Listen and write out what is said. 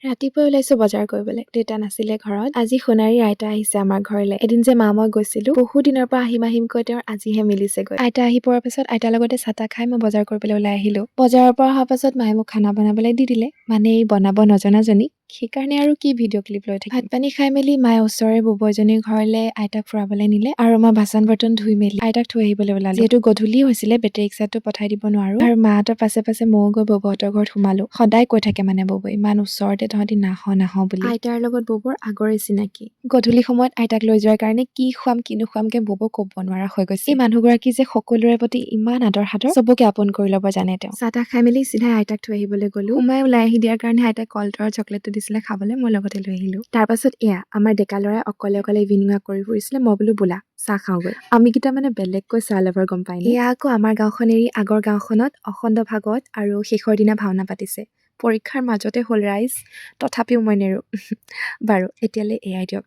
ৰাতিপুৱা ওলাইছো বজাৰ কৰিবলৈ। দেউতা নাছিলে ঘৰত। আজি সোণাৰীৰ আইতা আহিছে আমাৰ ঘৰলৈ। এদিন যে মা মই গৈছিলো, বহু দিনৰ পৰা আহিম কৈ তেওঁৰ আজিহে মিলিছেগৈ। আইতা আহি পোৱাৰ পাছত আইতাৰ লগতে চাহ খাই মই বজাৰ কৰিবলৈ ওলাই আহিলো। বজাৰৰ পৰা অহাৰ পাছত মায়ে মোক খানা বনাবলৈ দি দিলে। মানে এই বনাব নজনাজনী, সেইকাৰণে আৰু কি ভিডিঅ' ক্লিপ লৈ থাকিম। ভাত পানী খাই মেলি মায়ে ওচৰৰে ববৌ এজনীৰ ঘৰলৈ আইতাক ফুৰাবলৈ নিলে আৰু মই বাচন বৰ্তন ধুই মেলি আইতাক থৈ আহিবলৈ ওলালো। যিহেতু গধূলি হৈছিলে, বেটেৰী ৰিক্সাটো পঠাই দিব নোৱাৰো আৰু মাহঁতৰ পাছে পাছে ময়ো গৈ ববৌহঁতৰ ঘৰত সোমালো। সদায় কৈ থাকে মানে ববৌ, ইমান ওচৰতে তহঁতি নাহ বুলি। আইতাৰ লগত ববৌৰ আগৰে চিনাকি। গধূলি সময়ত আইতাক লৈ যোৱাৰ কাৰণে কি খুৱাম কি নোখুৱামকে ববৌ ক'ব নোৱাৰা হৈ গৈছে। এই মানুহগৰাকী যে সকলোৰে প্ৰতি ইমান আদৰ সাদৰ, চবকে আপোন কৰি ল'ব জানে তেওঁ। চাহ খাই মেলি চিধাই আইতাক থৈ আহিবলৈ গলো। সোমাই ওলাই আহি দিয়াৰ কাৰণে আইতাক কলতৰ চকলেটটো দিছিলে খাবলৈ, মই লগতে লৈ আহিলো। তাৰ পাছত এয়া আমাৰ ডেকা ল'ৰাই অকলে ইভিনিং ৱাক কৰি ফুৰিছিলে। মই বোলো বোলা চাহ খাওঁগৈ। আমি কেইটা মানে বেলেগকৈ চাহ লাভাৰ গম পাই নে? এয়া আকৌ আমাৰ গাঁওখন এৰি আগৰ গাঁওখনত অখণ্ড ভাগৱত আৰু শেষৰ দিনা ভাওনা পাতিছে। পৰীক্ষাৰ মাজতে হ'ল ৰাইজ, তথাপিও মই নেৰো। বাৰু এতিয়ালৈ এয়াই দিয়ক।